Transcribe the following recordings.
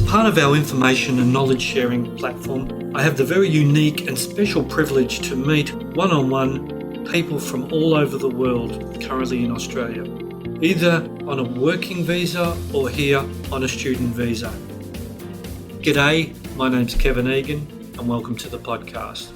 part of our information and knowledge sharing platform, I have the very unique and special privilege to meet one-on-one people from all over the world currently in Australia, either on a working visa or here on a student visa. G'day, my name's Kevin Egan and welcome to the podcast.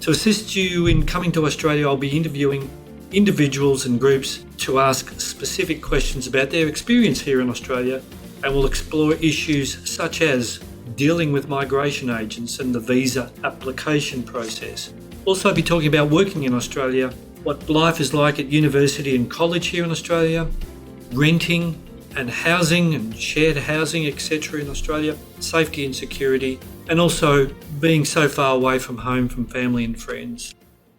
To assist you in coming to Australia, I'll be interviewing individuals and groups to ask specific questions about their experience here in Australia, and we'll explore issues such as dealing with migration agents and the visa application process. Also be talking about working in Australia, what life is like at university and college here in Australia, renting and housing and shared housing, etc. in Australia, safety and security, and also being so far away from home, from family and friends.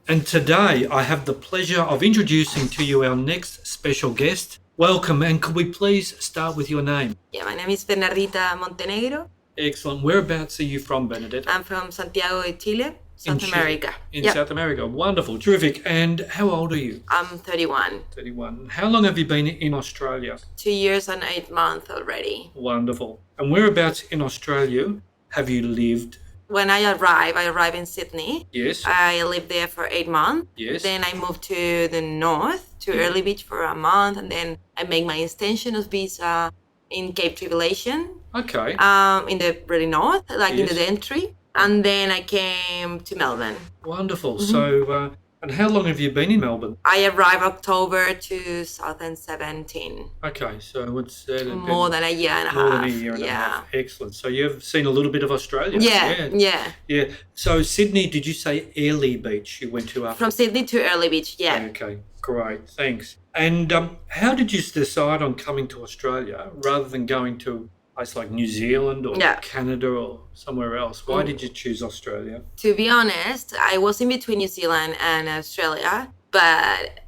And today I have the pleasure of introducing to you our next special guest. Welcome, and could we please start with your name? Yeah, my name is Bernardita Montenegro. Excellent. Whereabouts are you from, Bernadette? I'm from Santiago de Chile, South America. In South America. Wonderful. Terrific. And how old are you? I'm 31. 31. How long have you been in Australia? 2 years and 8 months already. Wonderful. And whereabouts in Australia have you lived? When I arrived in Sydney. Yes. I lived there for 8 months. Yes. Then I moved to the north, to Early Beach for a month, and then I made my extension of visa in Cape Tribulation. Okay. In the really north, in the entry. And then I came to Melbourne. Wonderful. Mm-hmm. So, and how long have you been in Melbourne? I arrived October 2017. Okay, so what's that? More than a year and a half. More than a year and a half. Excellent. So you've seen a little bit of Australia. Yeah. So Sydney, did you say Early Beach you went to after? From Sydney to Early Beach, yeah. Okay, great. Thanks. And how did you decide on coming to Australia rather than going to a place like New Zealand or Canada or somewhere else? Why did you choose Australia? To be honest, I was in between New Zealand and Australia, but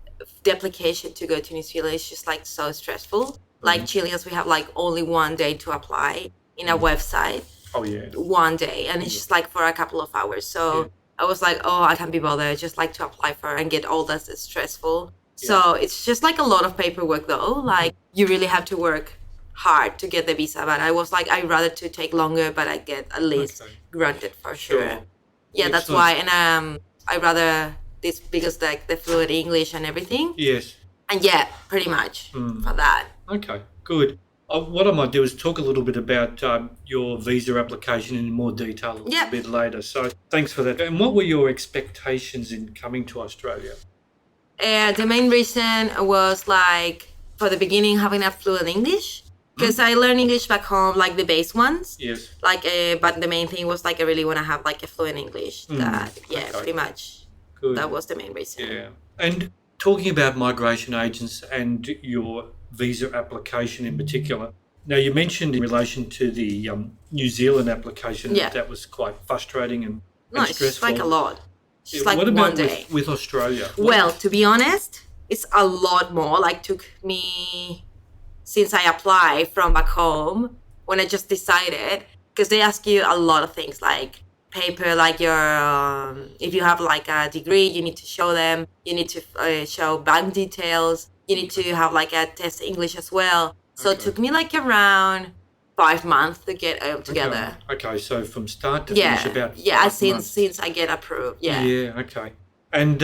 the application to go to New Zealand is just so stressful. Like Chileans, we have only 1 day to apply in a website. Oh yeah. 1 day, and it's just for a couple of hours. So I was I can't be bothered. Just to apply for and get all that stressful. So it's just a lot of paperwork though. You really have to work hard to get the visa, but I was I'd rather to take longer, but I get at least granted for sure. Yeah, excellent. That's why, and I rather this because the fluent English and everything. Yes. And pretty much for that. Okay, good. What I might do is talk a little bit about your visa application in more detail a little bit later. So thanks for that. And what were your expectations in coming to Australia? The main reason was for the beginning having a fluent English. Because I learned English back home, the base ones. Yes. But the main thing was I really want to have a fluent English. Pretty much. Good. That was the main reason. Yeah. And talking about migration agents and your visa application in particular. Now you mentioned in relation to the New Zealand application that was quite frustrating and stressful. It's a lot. It's what about 1 day. With Australia? Well, to be honest, it's a lot more. Took me since I applied from back home, when I just decided, because they ask you a lot of things paper, your, if you have a degree, you need to show them, you need to show bank details, you need to have a test English as well. So it took me around 5 months to get together. Okay, so from start to finish about 5 months. Since I get approved, Yeah, okay. And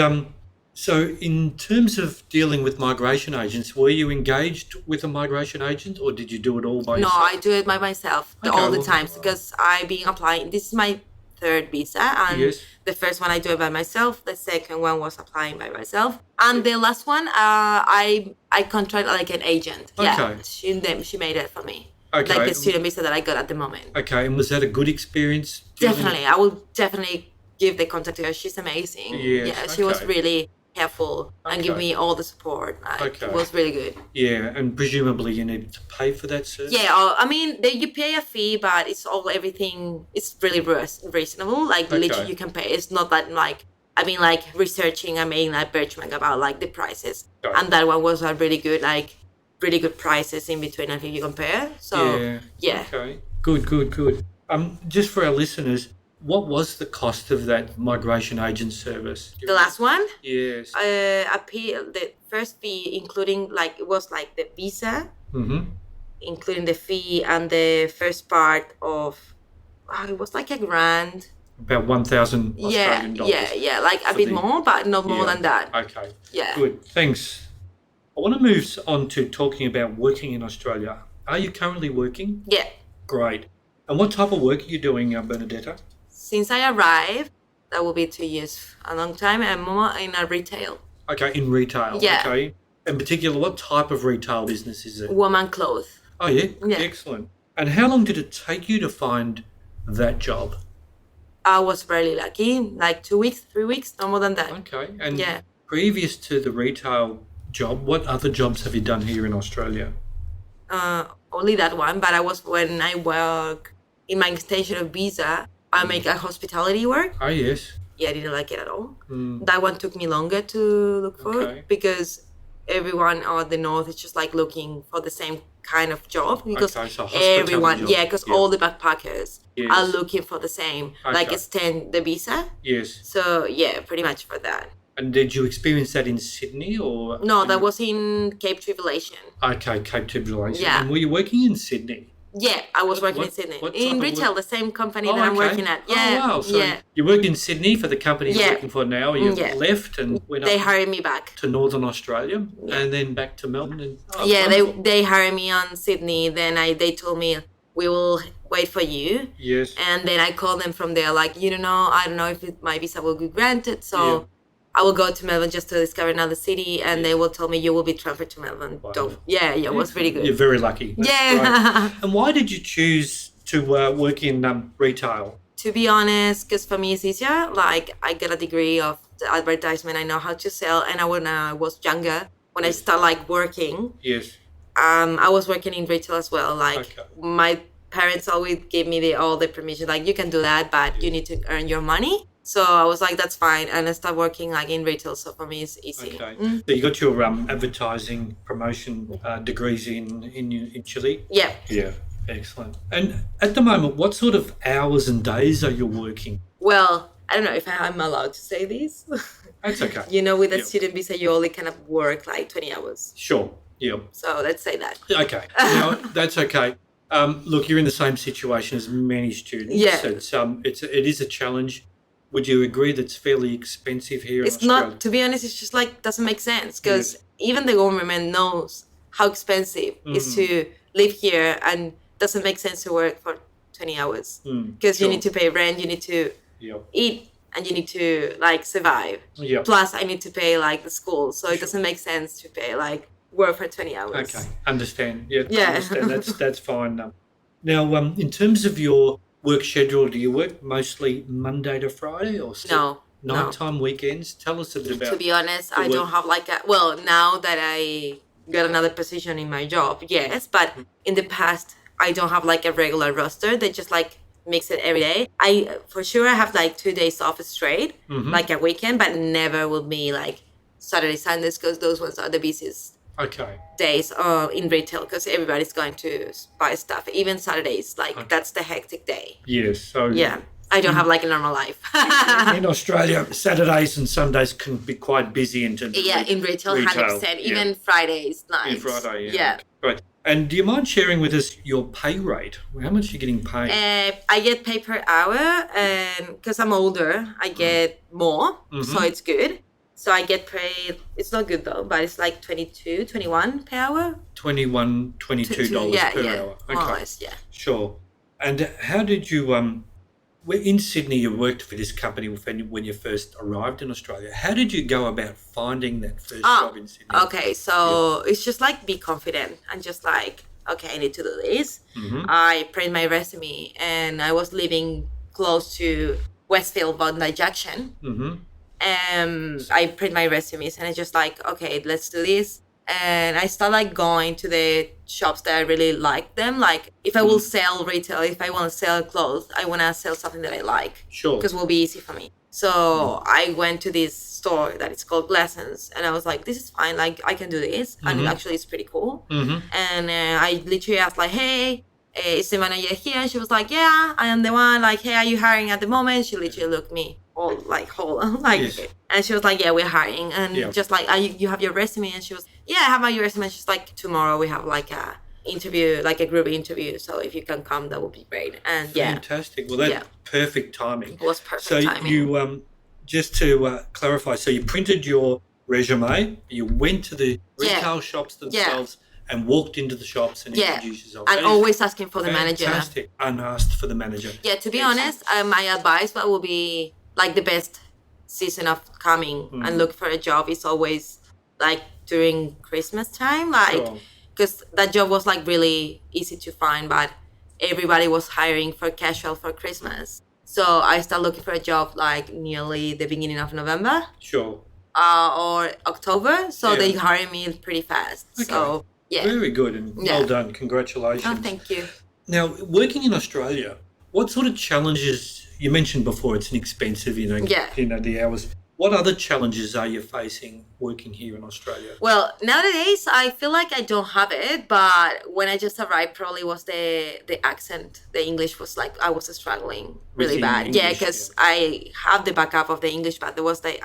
so in terms of dealing with migration agents, were you engaged with a migration agent or did you do it all by yourself? No, I do it by myself all the time because I've been applying. This is my third visa, and the first one I do it by myself. The second one was applying by myself. And the last one, I contracted an agent. Okay. Yeah, she made it for me. Okay. The student visa that I got at the moment. Okay, and was that a good experience? Definitely. I will definitely give the contact to her. She's amazing. Yes, she was really helpful and give me all the support. It was really good. Yeah, and presumably you needed to pay for that service? Yeah, you pay a fee, but it's everything. It's really reasonable. Literally, you can pay. It's not that researching. I made benchmark about the prices, and that one was a really good really good prices in between. I think you compare. So yeah. Okay. Good. Just for our listeners. What was the cost of that migration agent service? The last one? Yes. The first fee, including it was the visa, including the fee and the first part of, it was like a grand. About 1,000 Australian dollars. Yeah, like a bit more, but not more than that. Okay. Yeah. Good. Thanks. I want to move on to talking about working in Australia. Are you currently working? Yeah. Great. And what type of work are you doing, Bernadetta? Since I arrived, that will be 2 years, a long time. I'm more in a retail. Okay, in retail. Yeah. Okay. In particular, what type of retail business is it? Woman clothes. Oh, yeah? Yeah. Excellent. And how long did it take you to find that job? I was very lucky, like 2 weeks, 3 weeks, no more than that. Okay. And Yeah. previous to the retail job, what other jobs have you done here in Australia? Only that one, but when I work in my extension of visa, I make a hospitality work. Oh, yes. Yeah, I didn't like it at all. Mm. That one took me longer to look for Okay. because everyone on the north is just like looking for the same kind of job because Okay, so hospitality everyone, job. because all the backpackers Yes. are looking for the same, like Okay. extend the visa. Yes. So yeah, pretty much for that. And did you experience that in Sydney or? No, that was in Cape Tribulation. Okay, Cape Tribulation. Yeah. And were you working in Sydney? Yeah, I was working What- in Sydney. what type In of retail, work? the same company Oh, that I'm okay. working at. Yeah. Oh, wow. So yeah. you worked in Sydney for the company you're Yeah. working for now. You Yeah. left and went They up hired me back. to Northern Australia Yeah. and then back to Melbourne. And, Yeah, wonderful. they hired me on Sydney. Then they told me we will wait for you. Yes. And then I called them from there, like, you don't know, I don't know if my visa will be granted. So Yeah. I will go to Melbourne just to discover another city. And they will tell me you will be transferred to Melbourne. Wow. Yeah, it was really good. You're very lucky. That's Yeah. great. And why did you choose to work in retail? To be honest, because for me it's easier. Like, I got a degree of the advertisement. I know how to sell. And when I was younger, when I started like working, Yes. I was working in retail as well. Like, Okay. my parents always gave me all the permission, like, you can do that, but you need to earn your money. So I was like, that's fine. And I started working like in retail. So for me, it's easy. Okay. Mm. So you got your advertising promotion degrees in Chile? Yeah. Yeah. Excellent. And at the moment, what sort of hours and days are you working? Well, I don't know if I'm allowed to say this. That's okay. You know, with a Yep. student visa, you only kind of work like 20 hours. Sure. Yeah. So let's say that. Okay. Now, that's okay. Look, you're in the same situation as many students. Yeah. It is a challenge. Would you agree that it's fairly expensive here It's in Australia? not, to be honest, it's just like doesn't make sense because even the government knows how expensive it is to live here and doesn't make sense to work for 20 hours because you need to pay rent, you need to eat, and you need to like survive. Yeah. Plus, I need to pay like the school, so it doesn't make sense to pay like work for 20 hours. Okay. Understand. Yeah. Yeah. Understand. That's fine. Now, in terms of your work schedule, do you work mostly Monday to Friday or still No. nighttime weekends? Tell us a bit about. To be honest, the I don't work. have like now that I got another position in my job, yes, but in the past, I don't have like a regular roster. They just like mix it every day. For sure, I have like 2 days off straight, like a weekend, but never will be like Saturday, Sundays, because those ones are the busiest Okay. days in retail because everybody's going to buy stuff. Even Saturdays, like that's the hectic day. Yes. So Yeah, I don't have like a normal life. in Australia, Saturdays and Sundays can be quite busy in terms of in retail, 100%. yeah. Even Fridays, nights. In Friday, Yeah. Okay. Great. And do you mind sharing with us your pay rate? How much are you getting paid? I get paid per hour, and because I'm older, I get more, so it's good. So I get paid, it's not good though, but it's like 22, 21 per hour. $21, $22 per hour. More or less, yeah. Sure. And how did you, in Sydney, you worked for this company when you first arrived in Australia. How did you go about finding that first job in Sydney? Okay, so it's just like be confident and just like, okay, I need to do this. I print my resume and I was living close to Westfield Bondi Junction. I print my resumes and I just like, okay, let's do this. And I start like going to the shops that I really like them. Like if I will sell retail, if I want to sell clothes, I want to sell something that I like. Sure. Because it will be easy for me. So I went to this store that is called Glassons and I was like, this is fine. Like I can do this. And actually it's pretty cool. And I literally asked like, hey, is the manager here? And she was like, yeah, I am the one. Like, hey, are you hiring at the moment? She literally looked me all like whole like Yes. and she was like, yeah, we're hiring. And just like, you have your resume? And she was, yeah, I have my resume. And she's like, tomorrow we have like a interview, like a group interview. So if you can come, that would be great. And Fantastic. Well, that's perfect timing. it was perfect So timing. you, just to clarify, so you printed your resume, you went to the retail shops themselves and walked into the shops and introduced yourself. And always asking for the manager. Fantastic. Unasked for the manager. Yeah, to be honest, my advice will be like the best season of coming and look for a job is always like during Christmas time, like because that job was like really easy to find, but everybody was hiring for casual for Christmas. So I started looking for a job like nearly the beginning of November. Sure. Or October. So they hired me pretty fast. Okay. So very good and well done. Congratulations. Oh, thank you. Now, working in Australia, what sort of challenges, you mentioned before it's inexpensive, the hours. What other challenges are you facing working here in Australia? Well, nowadays I feel like I don't have it, but when I just arrived, probably was the accent. The English was like I was struggling really bad. English, because I have the backup of the English, but there was the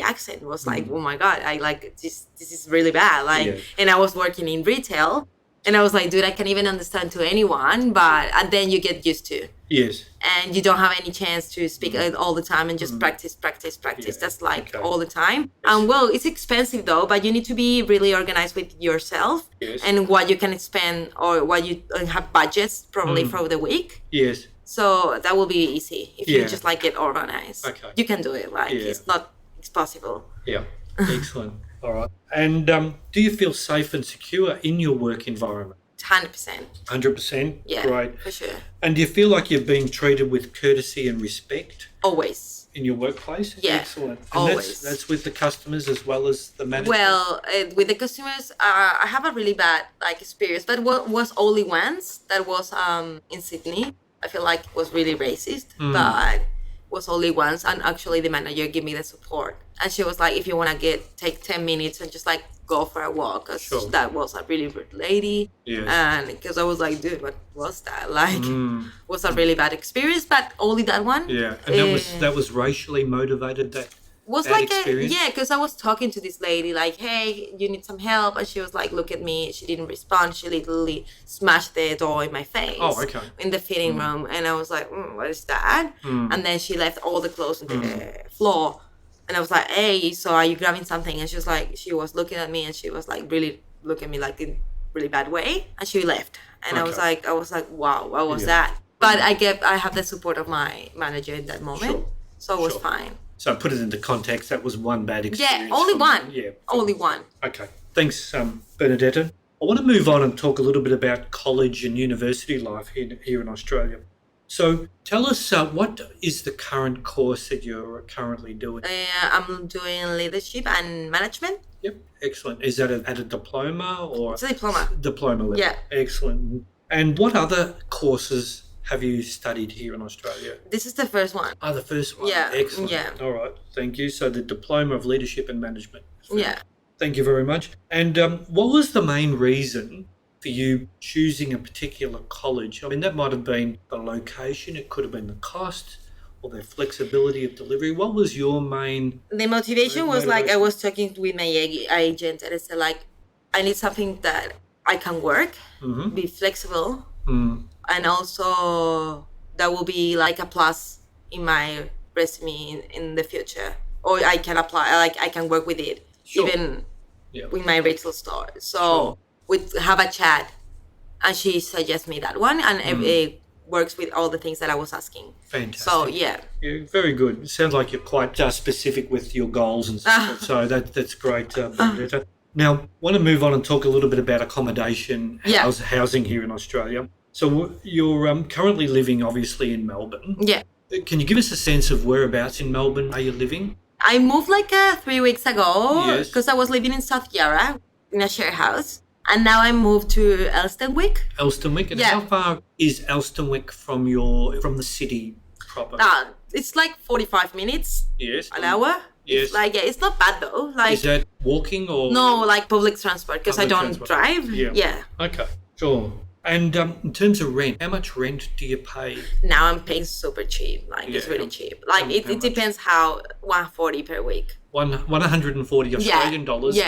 accent was like, oh my god, I like this. This is really bad. Like, and I was working in retail. And I was like, dude, I can't even understand to anyone, and then you get used to. Yes. And you don't have any chance to speak all the time and just practice. Yeah. That's like all the time. And well, it's expensive though, but you need to be really organized with yourself and what you can spend or what you have budgets probably for the week. Yes. So that will be easy if you just like get organized. Okay. You can do it. Like it's possible. Yeah. Excellent. All right. And do you feel safe and secure in your work environment? 100%. 100%? Yeah, great. For sure. And do you feel like you're being treated with courtesy and respect? Always. In your workplace? Yeah. Excellent. And always. That's with the customers as well as the management? Well, with the customers, I have a really bad experience, but was only once. That was in Sydney. I feel like it was really racist, but was only once, and actually the manager gave me the support, and she was like, if you want to take 10 minutes and just like go for a walk, because that was a really rude lady. And because I was like, dude, what was that like? Was a really bad experience, but only that one. And that was racially motivated, that was like experience? Because I was talking to this lady like, hey, you need some help, and she was like, look at me. She didn't respond. She literally smashed the door in my face in the fitting room, and I was like, what is that? And then she left all the clothes on the floor, and I was like, hey, so are you grabbing something? And she was looking at me, and she was like really looking at me like in really bad way, and she left. And I was like, wow, what was that? But I have the support of my manager in that moment, so it was fine. So put it into context, that was one bad experience. Yeah, only one. Only one. Okay. Thanks, Bernadetta. I want to move on and talk a little bit about college and university life here in Australia. So tell us, what is the current course that you're currently doing? I'm doing leadership and management. Yep, excellent. Is that at a diploma or? It's a diploma. Diploma level. Yeah. Excellent. And what other courses have you studied here in Australia? This is the first one. Oh, the first one. Yeah. Excellent. Yeah. All right. Thank you. So the Diploma of Leadership and Management. Yeah. Thank you very much. And what was the main reason for you choosing a particular college? I mean, that might have been the location. It could have been the cost or the flexibility of delivery. What was your main... The motivation was like, I was talking with my agent, and I said like, I need something that I can work, be flexible, and also that will be like a plus in my resume in the future, or I can apply, like I can work with it even with my retail store. So we have a chat, and she suggests me that one, and it works with all the things that I was asking. Fantastic. So yeah, very good. It sounds like you're quite specific with your goals and stuff. So that's great, Bernadetta. Now, I want to move on and talk a little bit about accommodation, housing here in Australia. So you're currently living, obviously, in Melbourne. Yeah. Can you give us a sense of whereabouts in Melbourne are you living? I moved like 3 weeks ago because I was living in South Yarra in a share house. And now I moved to Elstonwick. Elstonwick? And how far is Elstonwick from the city proper? It's like 45 minutes. Yes. An hour. Yes. It's not bad though. Is that walking or? No, like public transport, because I don't drive. Yeah. Okay, sure. And in terms of rent, how much rent do you pay? Now I'm paying super cheap. It's really cheap. It depends how 140 per week. 140 Australian dollars